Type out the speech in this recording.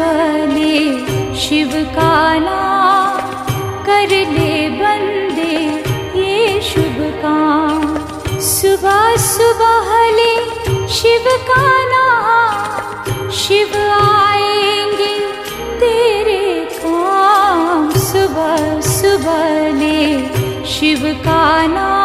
सुबह ले शिव का नाम, कर ले बंदे ये शुभ काम। सुबह सुबह ले शिव का नाम, शिव आएंगे तेरे काम। सुबह सुबह ले शिव का नाम,